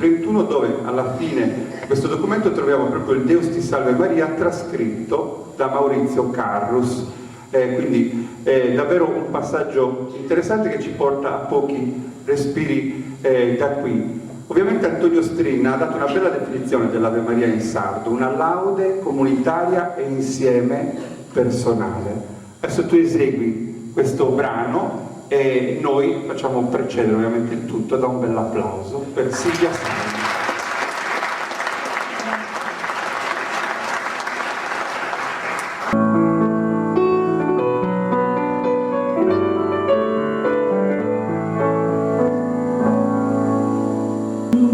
1931, dove alla fine di questo documento troviamo proprio il Deus ti salve Maria trascritto da Maurizio Carrus. Quindi è davvero un passaggio interessante che ci porta a pochi respiri da qui. Ovviamente Antonio Strinna ha dato una bella definizione dell'Ave Maria in sardo, una laude comunitaria e insieme personale. Adesso tu esegui questo brano e noi facciamo precedere ovviamente il tutto da un bel applauso per Silvia Sanni.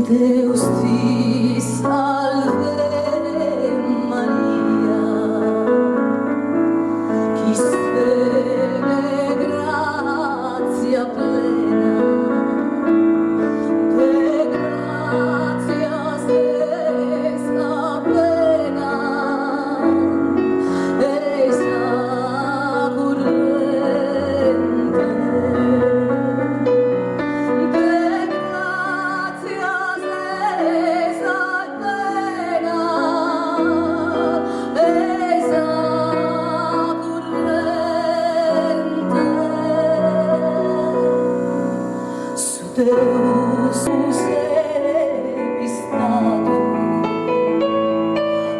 Deus ti salve Maria, chi sei grazia plena, de gratia stessa plena, esa currente. Deus sei stato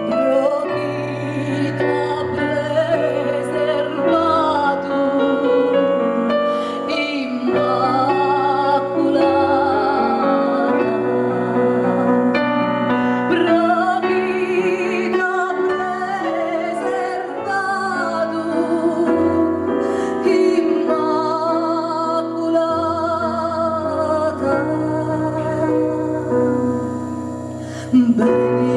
provvita preservato immaculata provvita preservato immaculata. Benedicta